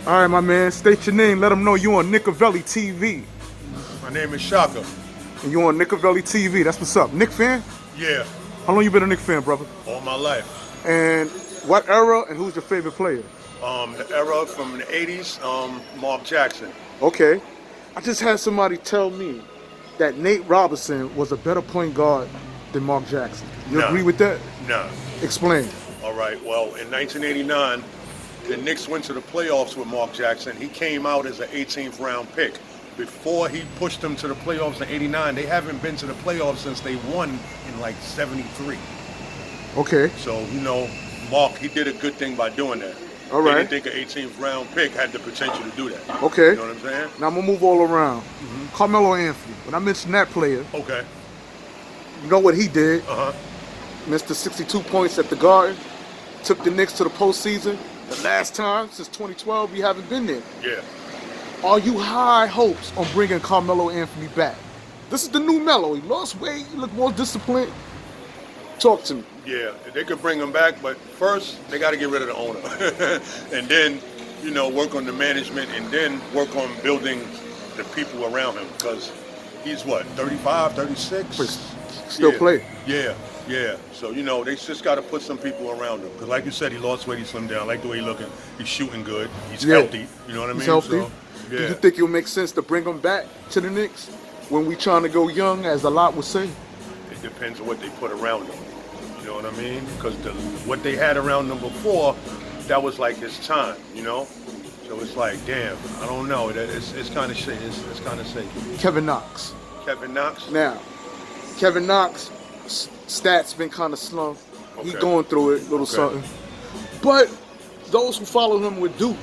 All right, my man. State your name. Let them know you on Nicovelli TV. My name is Shaka. And you on Nicovelli TV. That's what's up. Nick fan? Yeah, How long you been a Nick fan, brother? all my life. And what era and who's your favorite player? The era from the 80s, Mark Jackson. Okay. I just had somebody tell me that Nate Robinson was a better point guard than Mark Jackson. You No. agree with that? Nah. Explain. All right, well, in 1989, the Knicks went to the playoffs with Mark Jackson. He came out as an 18th round pick. Before he pushed them to the playoffs in 89, they haven't been to the playoffs since they won in like 73. Okay. So, Mark, he did a good thing by doing that. All right. They didn't think an 18th round pick had the potential to do that. Okay. You know what I'm saying? Now I'm gonna move all around. Carmelo Anthony. When I mentioned that player, Okay. you know what he did? Uh-huh. Missed the 62 points at the Garden. Took the Knicks to the postseason. The last time since 2012 we haven't been there. Yeah. Are you high hopes on bringing Carmelo Anthony back? This is the new Melo. He lost weight. He looked more disciplined. Talk to me. Yeah, they could bring him back, but first they got to get rid of the owner, and then work on the management, and then work on building the people around him, because he's what, 35, 36? Still Yeah. play. Yeah. So they just got to put some people around him, because like you said, he lost weight, he slimmed down. I like the way he's looking. He's shooting good. He's Yeah. healthy. You know what I mean? He's healthy. So, yeah. Do you think it'll make sense to bring him back to the Knicks when we trying to go young, as a lot would say? It depends on what they put around him. You know what I mean? Because what they had around him before, that was like his time. So it's like, damn, I don't know. It's kind of shit. It's kind of shaky. Kevin Knox. Kevin Knox. Now, Kevin Knox stats been kind of slump. He Okay. going through it, little something. But those who follow him with Duke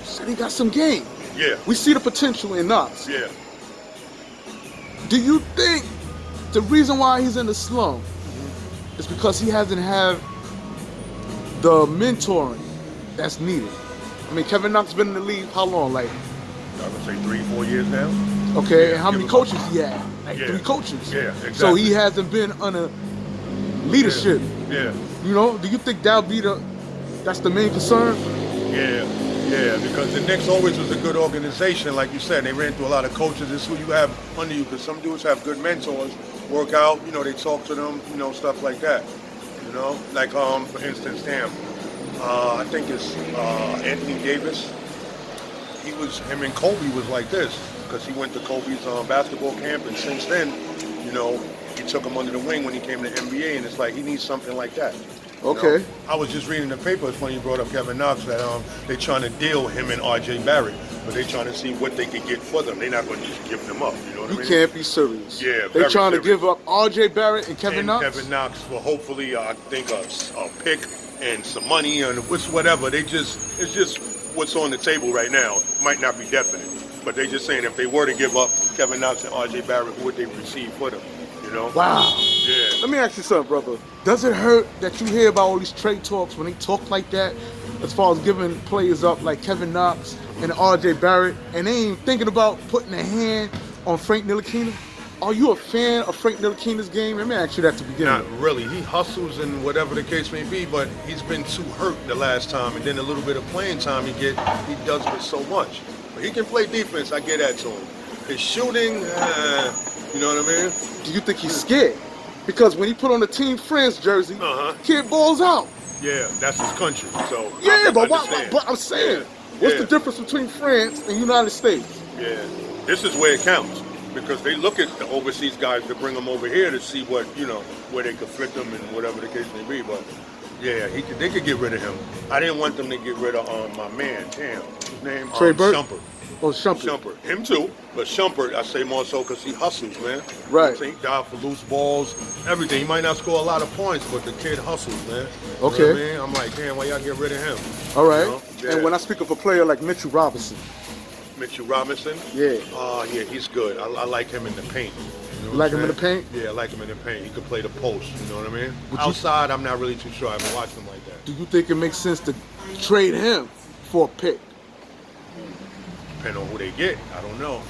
said he got some game. Yeah. We see the potential in Knox. Yeah. Do you think the reason why he's in the slump is because he hasn't had the mentoring that's needed? I mean, Kevin Knox been in the league how long? Like, I would say 3-4 years now. okay, Yeah, and how many give coaches he had? Like Yeah. 3 coaches. Yeah, exactly. So he hasn't been under leadership. Yeah. Do you think that's the main concern? Yeah, because the Knicks always was a good organization, like you said. They ran through a lot of coaches. It's who you have under you, because some dudes have good mentors, work out, they talk to them, stuff like that. Like, for instance, I think it's Anthony Davis. Him and Kobe was like this, because he went to Kobe's basketball camp, and since then, he took him under the wing when he came to the NBA, and it's like he needs something like that. Okay. I was just reading the paper. It's funny you brought up Kevin Knox, that they're trying to deal him and R.J. Barrett, but they're trying to see what they can get for them. They're not going to just give them up. You know what I You mean? can't be serious. Yeah, They very trying to serious. give up R.J. Barrett and Kevin And Knox? Kevin Knox for hopefully, I think a pick and some money and whatever. It's just what's on the table right now. Might not be definite, but they just saying if they were to give up Kevin Knox and R.J. Barrett, who would they receive for them? Wow. Yeah. Let me ask you something, brother. Does it hurt that you hear about all these trade talks when they talk like that, as far as giving players up like Kevin Knox and R.J. Barrett, and they ain't thinking about putting a hand on Frank Ntilikina? Are you a fan of Frank Ntilikina's game? Let me ask you that to begin Not with. really. He hustles and whatever the case may be, but he's been too hurt the last time, and then a little bit of playing time he does with so much. But he can play defense. I get that to him. His shooting, you know what I mean? Do you think he's scared? Because when he put on the Team France jersey, kid balls out. Yeah, that's his country. So Yeah, I but understand. I'm saying, Yeah, what's yeah. the difference between France and United States? Yeah, this is where it counts, because they look at the overseas guys to bring them over here to see what where they could fit them and whatever the case may be. But yeah, they could get rid of him. I didn't want them to get rid of my man. Damn, his name Trey Burke? Shumpert. Oh, Shumpert. Shumpert, him too, but Shumpert, I say more so because he hustles, man. Right. So he died for loose balls, everything. He might not score a lot of points, but the kid hustles, man. You know Okay. what I mean? I'm like, damn, why y'all get rid of him? All right. Yeah. And when I speak of a player like Mitchell Robinson, Mitchell Robinson? yeah, Yeah, he's good. I like him in the paint. You know like what him I'm in the saying? paint? Yeah, I like him in the paint. He could play the post, you know what I mean? Would you- Outside, I'm not really too sure. I haven't watched him like that. Do you think it makes sense to trade him for a pick? Depending on who they get, I don't know.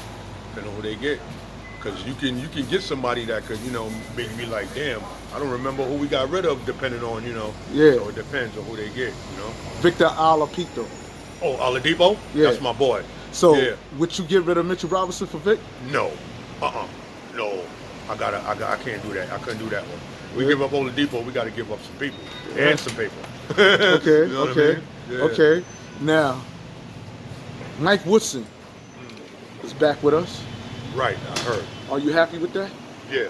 Depending on who they get. Because you can get somebody that could, make me like, damn, I don't remember who we got rid of, depending on, Yeah. So it depends on who they get, Victor Oladipo. Oh, Oladipo? Yeah. That's my boy. So Yeah. would you get rid of Mitchell Robinson for Vic? No. No. I can't do that. I couldn't do that one. We Yeah. give up Oladipo, we got to give up some people and some paper. Okay, You know what I okay, mean? Yeah. okay. Now, Mike Woodson is back with us. Right, I heard. Are you happy with that? Yeah.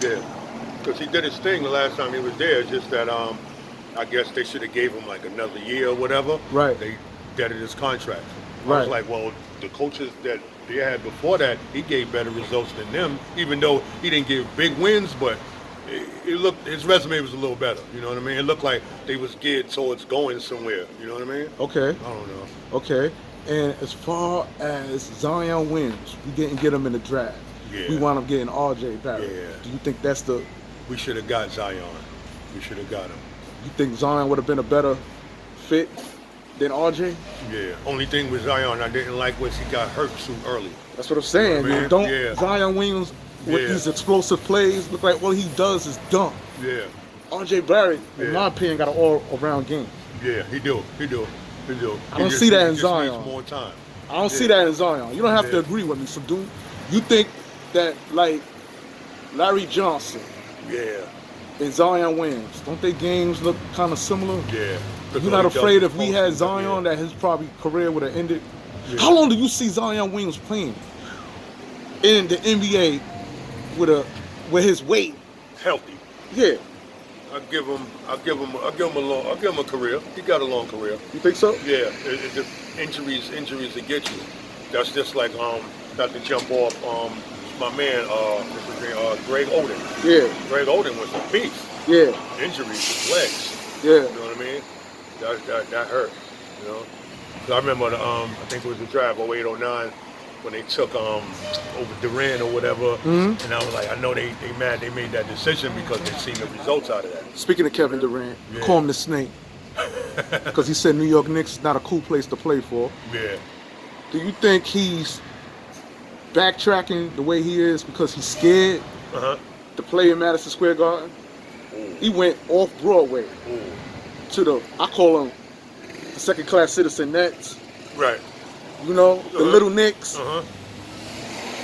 Because he did his thing the last time he was there. It's just that I guess they should have gave him like another year or whatever. Right. They deaded his contract. I Right. was like, well, the coaches that they had before that, he gave better results than them, even though he didn't give big wins, but it looked, his resume was a little better. You know what I mean? It looked like they was geared towards going somewhere. You know what I mean? Okay, I don't know. okay. And as far as Zion Williams, we didn't get him in the draft. Yeah. We wound up getting R.J. Barrett. Yeah. Do you think that's the? We should have got Zion. We should have got him. You think Zion would have been a better fit than R.J.? Yeah. Only thing with Zion I didn't like was he got hurt too early. That's what I'm saying. Yeah, man. You don't Yeah. Zion Williams with Yeah. these explosive plays look like all he does is dunk. Yeah. R.J. Barrett, in Yeah. my opinion, got an all-around game. Yeah, he do. I don't see that in He just Zion. needs more time. I don't see that in Zion. You don't have to Yeah. agree with me. So do you think that like Larry Johnson Yeah. and Zion Williams, don't their games look kind of similar? Yeah. You're not afraid if we had Yeah. Zion that his probably career would have ended? Yeah. How long do you see Zion Williams playing in the NBA with his weight? Healthy. Yeah, I'll give him a career. He got a long career. you think so? Yeah. The injuries that get you. That's just like not to jump off my man what's his name, Greg Oden. Yeah, Greg Oden was a beast. yeah, Injuries, his legs. yeah. You know what I mean? That hurt. You know. So I remember I think it was the draft 08-09 when they took over Durant or whatever, and I was like, I know they mad they made that decision because they seen the results out of that. Speaking of Kevin Durant, Yeah. call him the Snake because he said New York Knicks is not a cool place to play for. Yeah. Do you think he's backtracking the way he is because he's scared to play in Madison Square Garden? Ooh. He went off Broadway Ooh. to I call them the second-class citizen Nets. Right. You know, the little Knicks.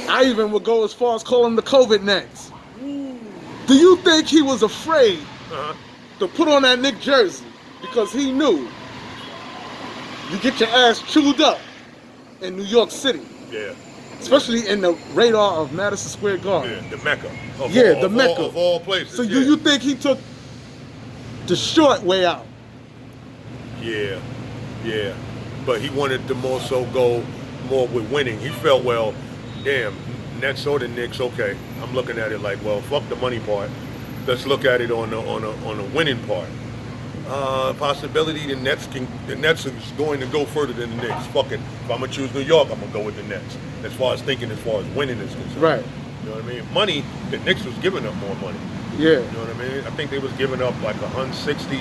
I even would go as far as calling them the COVID Nets. Do you think he was afraid to put on that Knick jersey because he knew you get your ass chewed up in New York City, Yeah. especially in the radar of Madison Square Garden? Yeah. The Mecca. The Mecca. Of all places. So yeah. do you think he took the short way out? Yeah. Yeah. But he wanted to more so go more with winning. He felt, well, damn, Nets or the Knicks, okay. I'm looking at it like, well, fuck the money part. Let's look at it on the winning part. Possibility the Nets is going to go further than the Knicks. Fuck it. If I'm gonna choose New York, I'm gonna go with the Nets. As far as winning is concerned. Right. You know what I mean? Money, the Knicks was giving up more money. Yeah. You know what I mean? I think they was giving up like 160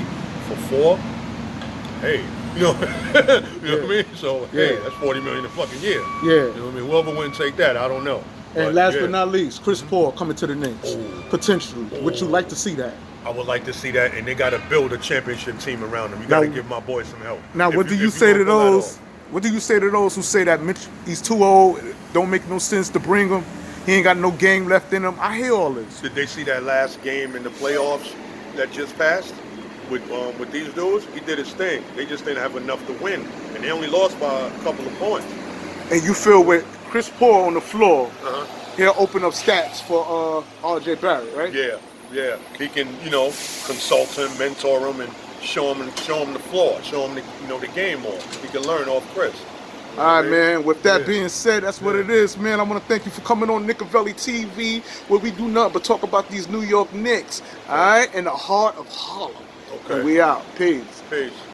for 4. Hey, you know, you know what I mean? So hey, that's $40 million a fucking year. Yeah. You know what I mean? Whoever wouldn't take that, I don't know. And last but not least, Chris Paul coming to the Knicks. Ooh. Potentially. Would you like to see that? I would like to see that, and they got to build a championship team around them. You got to give my boys some help. Now, what do you say to those? What do you say to those who say that Mitch, he's too old, don't make no sense to bring him, he ain't got no game left in him? I hear all this. Did they see that last game in the playoffs that just passed with these dudes? He did his thing. They just didn't have enough to win, and they only lost by a couple of points. And you feel with Chris Paul on the floor, he'll open up stats for R.J. Barrett, right? Yeah. Yeah, he can, consult him, mentor him, and show him the floor, show him the game more. He can learn off Chris. All right, man. With that being said, that's what it is, man. I want to thank you for coming on Nickavelli TV, where we do nothing but talk about these New York Knicks. All right, in the heart of Harlem. Okay. And we out. Peace. Peace.